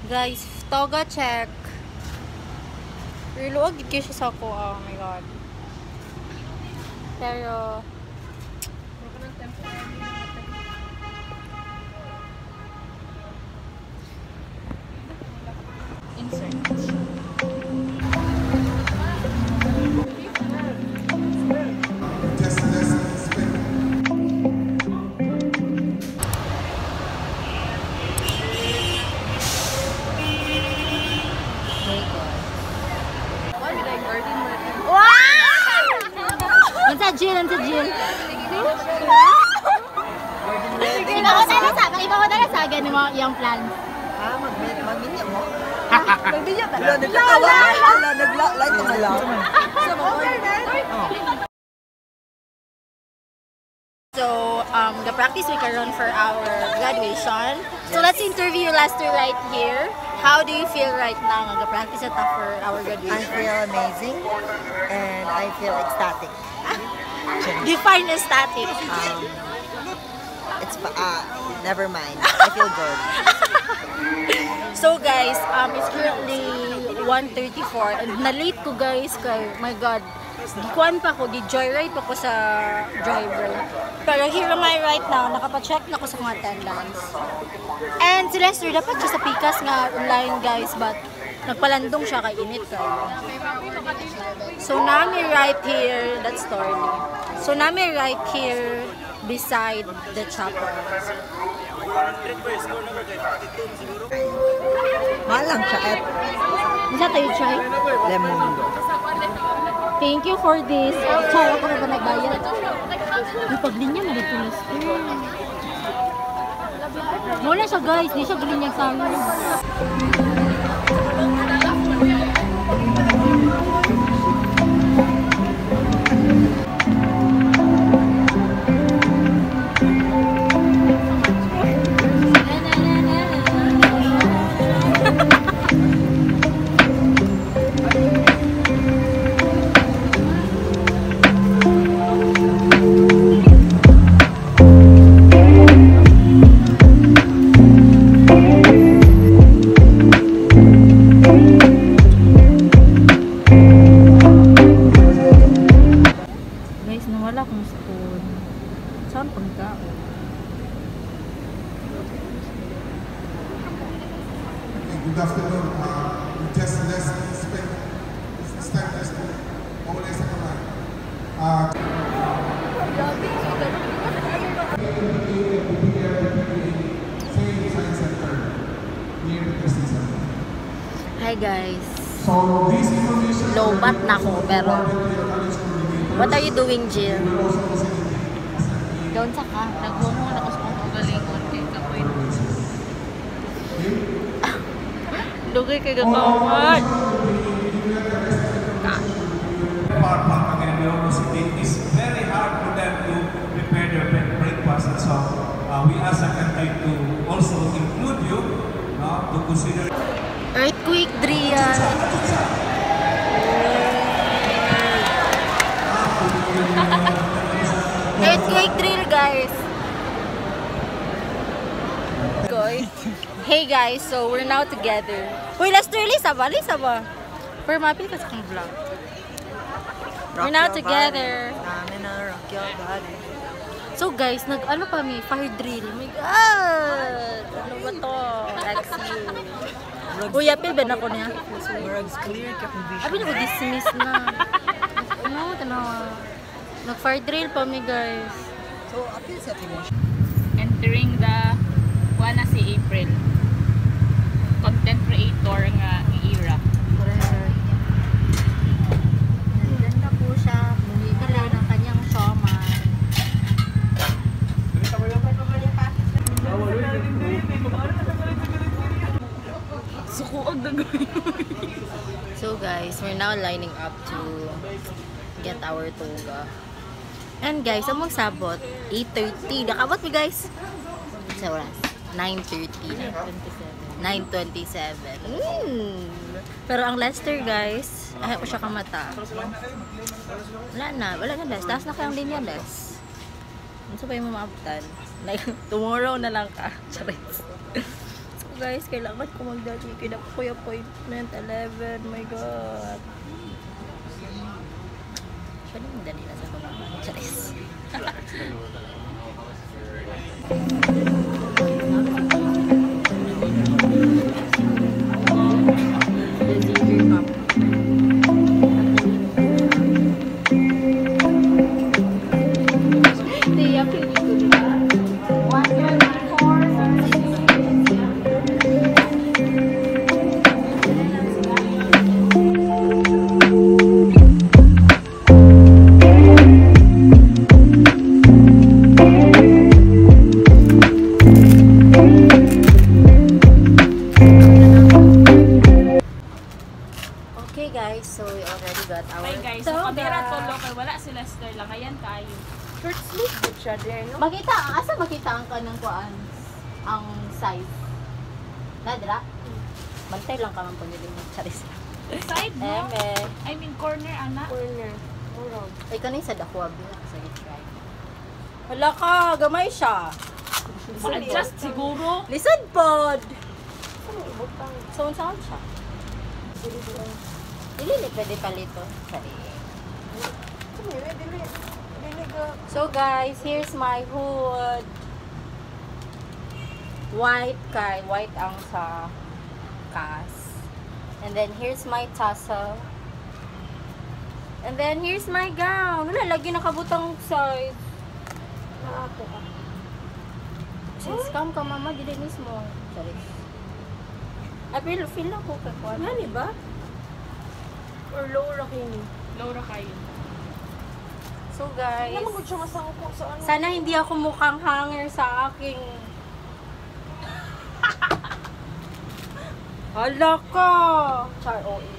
Guys, toga check. Reluwag gid siya sa ako. Oh my god. Pero Jill. Iba ko na sa akin yung plans. Magbinya mo? Magbinya ka? Nagla-like mo lang. So, the practice we can run for our graduation. So, let's interview Lester right here. How do you feel right now? Nag-practice at for our graduation. I feel amazing and I feel ecstatic. Define ecstatic. It's never mind. I feel good. So guys, it's currently 1:34 and na-late ko guys kay my god. Gikuan pa ko, gi-joyride pa ko sa driver. Pero here am I right now, nakapa-check na ko sa mga attendance. And si Lester dapat siya sa Pikas nga online guys, but nagpalandong siya kay init kayo. So nami right here, that's story. So nami right here beside the chopper. Malang siya at Isa tayo try? lemon. Thank you for this. Char, ako na ba nagbayad? Yung paglinya mo dito Lester. Muna siya guys, di siya glinyag sa amin. Good afternoon. Just let's spend this time just to always come Hi guys. So this information Lobat na ko pero what are you doing, Jill? Doon sa ka. Nagmumuha na ko sa kong galingon kay kapoy. Dugay kay gagawad. It's very hard for them to prepare their breakfast, and so we ask the country to also include you to consider. Earthquake drill. Earthquake drill, guys. Hey guys, so we're now together. Uy, Lester, lisa ba? Pero mapil ka sa kong vlog. We're now together. So guys, nag-ano pa mi? Fire drill. Oh my god! Ano ba to? That's you. Uy, apil ba na ko niya? Abi na ko dismiss na. Ano? Tanawa. Nag-fire drill pa mi guys. So, apil sa atin mo. Entering the na si April. Content creator nga era. Ganda po siya. Bumibili ng kanyang siomai. Sukuog na gawin. So guys, we're now lining up to get our toga. And guys, ang magsabot, 8:30. Nakabot mi guys? Sa oras? 9:30. 9:27. Pero ang Lester guys, ayaw ko siya kamata. Wala na Les. Taas na kayang linya Les. Ano pa yung mamaabutan? Like, tomorrow na lang ka. Charis. guys, kailangan ko magdali. Kailangan ko yung appointment 11. My God. Siya din dali na sa mga charis. Okay guys, so we already got our Bye guys, so kamera tulo kay wala si Lester lang. Ayan tayo. Short sleeve good siya there, no? Makita, asa makita ang kanang kuan ang size. Nadra? Bantay lang ka man po nila yung charis. Side mo. Eme. I mean corner, ana. Corner. Murag. Ay kanay sa dakwa bilang sa try. Hala ka, gamay siya. Adjust siguro. Lisod pod. Ano ibutang? So saan siya? Dili pwede palito. Sorry. Dili ka. So guys, here's my hood. White kay white ang sa cast. And then here's my tassel. And then here's my gown. Wala lagi nakabutang size. Naato ka. Scam ka mama, dili mismo. Sorry. I feel ako kay kuan. Nani ba? Or low ra kini? Laura kayo. So guys, Ano mo siya masangko sa ano? sana hindi ako mukhang hanger sa aking hala ka! Char OA.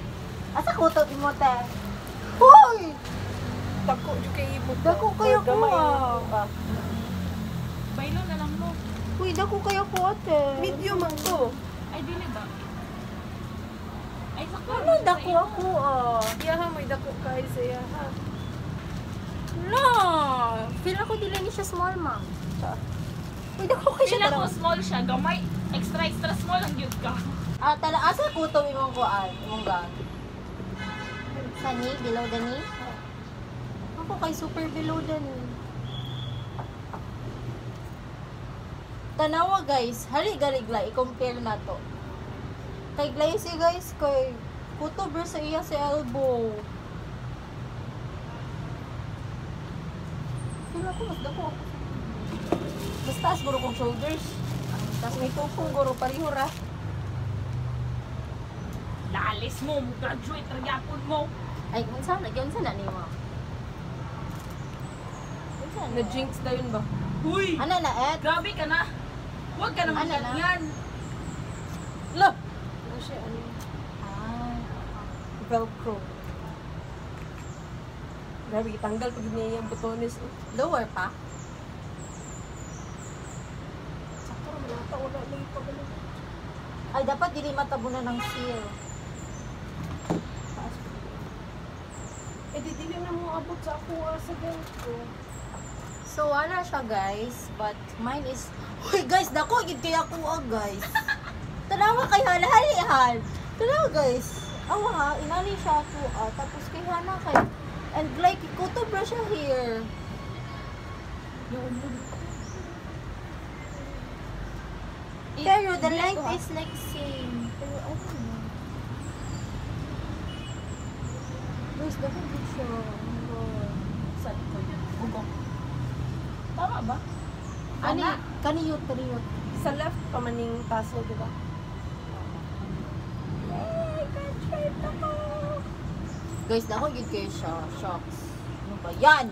Asa ko to imote? Hoy! Dako jud kay ibot. Dako kayo ko Baylo na lang mo. Uy, dako kayo ko ate. Medium man to. Ay, dili ba? Ay, sakto. Ano dako ako Iya ha may dako kay sa iya ha. No! Feel ako dili ni siya small ma'am. Uy, dako kayo Sila siya ko small siya. Gamay. Extra small ang cute ka. asa ko to imong kuan, imong gan. Sa knee, below the knee? Ako kay super below the knee. Tanawa guys, hali galigla, i-compare na to. Kay Glacy guys, kay kuto bro sa iya sa elbow. Sila ko, mas dako ako. Mas taas guro kong shoulders. Tapos may kupong guro, pariho ra. Lalis mo. Graduate. Ragyapon mo. Ay, unsa na ni mo? Unsa na? Na-jinx na yun ba? Uy! Ano na, Ed? Grabe ka na. Huwag ka naman Ano na? yan. Look! Ano siya? Ano yun? Ah, Velcro. Grabe, itanggal pag niya yung butones. lower pa? Sakto naman ata. Wala lang yung pagano. Ay, dapat dili matabunan ng seal. Eh, di dili na mo abot sa ako sa Velcro. So, wala siya, guys. But, mine is... Uy, guys, dako, gid kaya ako, guys. Tanawa kay halahalihan. Tanawa, guys. Awa ha, inali siya ako, tapos kay Hana kay... And like, kuto bra siya here. Pero, the length is like same. Pero, I don't know. Guys, dako gid siya. Sa likod. Ugong. Tama ba? Kaniyot. Sa left pa maning taso, di ba? Guys, dako gid kayo siya. Shocks. Ano ba yan?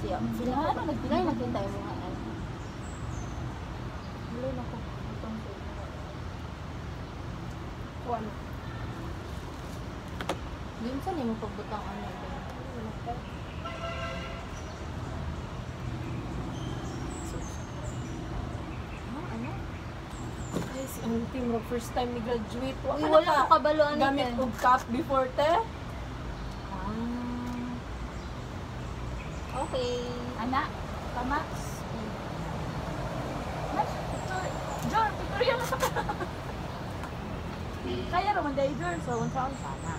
Siya, sila na nagpilay nakita yung mga ano. Wala na ko. Kuan. Minsan mo pagbutang ano. Ano? Ay, si Auntie, mo first time ni graduate. Uy, wala ko kabaloan ni Gamit og cap before te. Okay. Anak. Tama. Kaya naman dahil girl, so unsa-unsa na.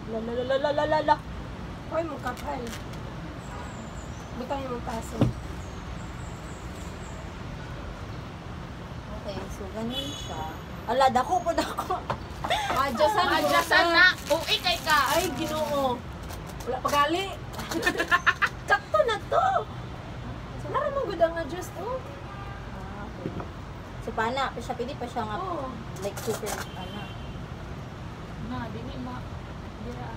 La. Hoy, mong kapal. Butang yung taso. Okay, so ganun siya. Ala, dako po. Adyasan na. Uwi kay ka. Ay, ginoo. Wala pagali. Sakto na to. Nara mo gud ang adjust to. Okay. So, paana, pili pa siya nga, Oo. like, super, ano. Na, dili ma. Dira.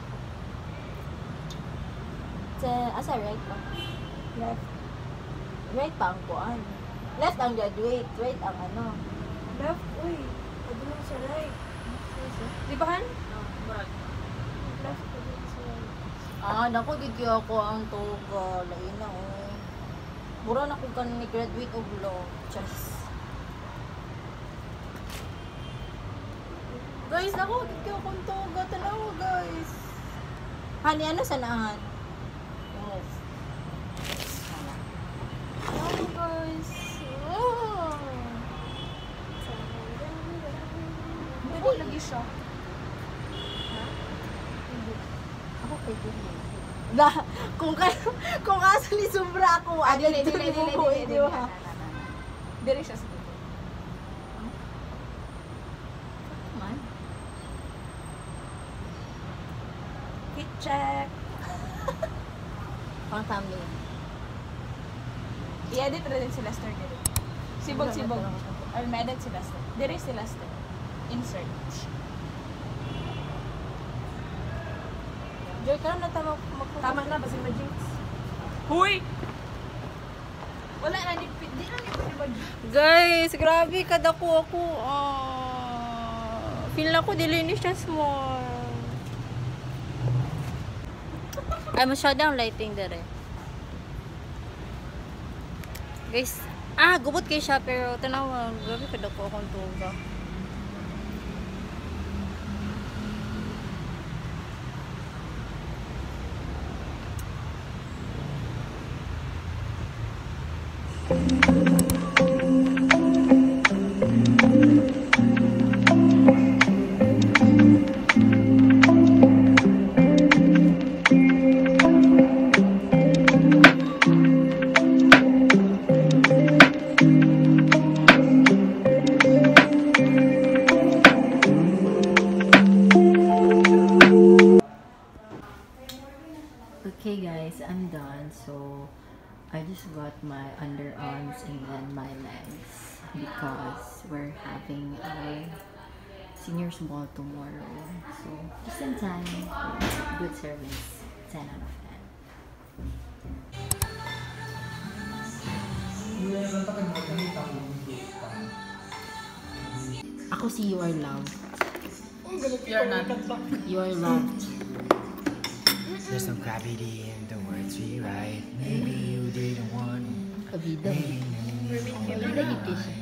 Asa, right pa? Left. Right pa ang kuan. Left ang graduate, right ang ano. Left. Uy. Padulong sa right. Di ba, Han? Left. Padulong sa right. Naku, gigi ako ang tuga. Lain na, oy. Mura na kung kanang ni-graduate o law. Just. Guys, naku, gigi ako ang tuga. Tanawa, guys. Hani, ano sanahan? Move. Oh, guys. Oh. Hindi lagi siya. Ako pwede rin. Kung asa ni Sombra ako, Dili. di ba? Dili siya sa dito. Man. Fit check. Pang family. I-edit rin si Lester dili. Sibog. Or ma-edit si Lester. Dili si Lester. Insert. Joy, ka na tama Tama na, basta ma-jinx. Huy! Wala na, di na mag Guys, grabe kadako ako. Feel na ko dili ni siya small. Ay, masyadong lighting dere. Guys, gubot kay siya pero tanawa, grabe kadako akong tuga. Okay guys, I'm done. So I just got my underarms and then my legs because we're having a seniors ball tomorrow. So just in time, good service, 10 out of 10. Ako si You Are Loved. You're not. You Are Loved. There's no gravity in the words we write. Maybe you didn't want it. Kabida. Kabida gito siya.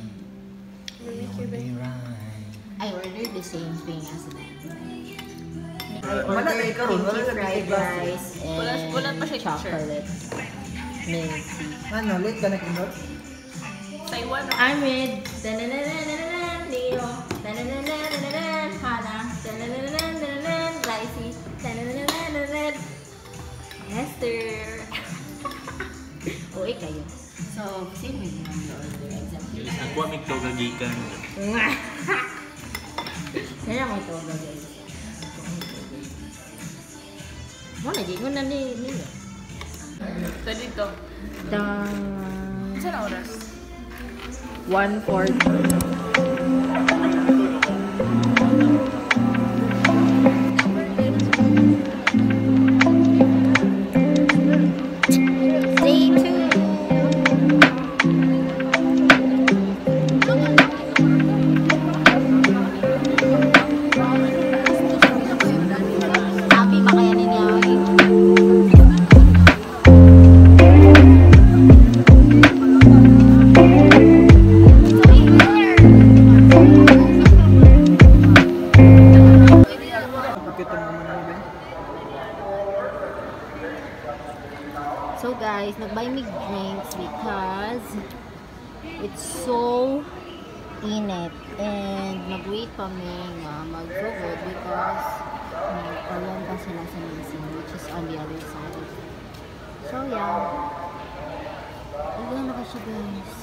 It won't be right. I ordered the same thing as them. I ordered kimchi fried rice and Wala pa siya chocolate milk tea. Ano, late ka nag-inot? Taiwan. I'm with Leo, Hana, Lacey, Esther. Uy kayo. So, sino yung order exactly? Ako may togagikan. Kaya mo ito guys. Mo na gingon na ni. So dito. Saan oras? 1:40. So guys, nag-buy me drinks because It's so init. And mag-wait pa nga mag-food because alam pa sila sa Mason, which is on the other side. So yeah. Ilan na siya guys.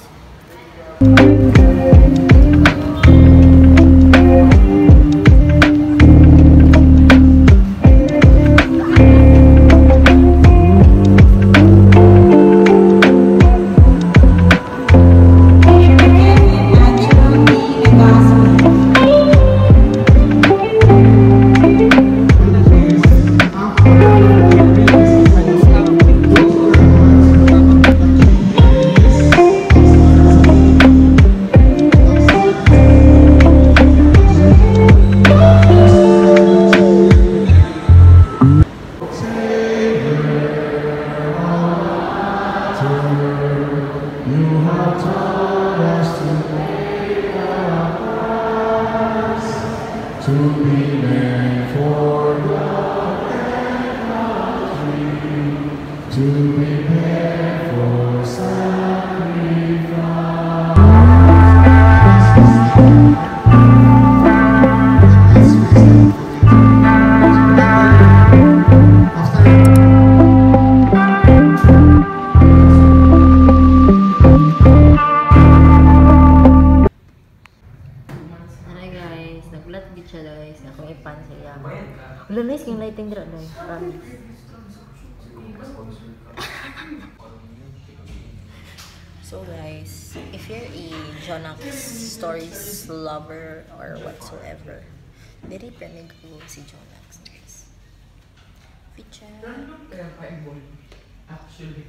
Wala nice yung lighting dito doy. So guys, if you're a Jonax stories lover or whatsoever, diri premig ko si Jonax guys. Picture. Actually,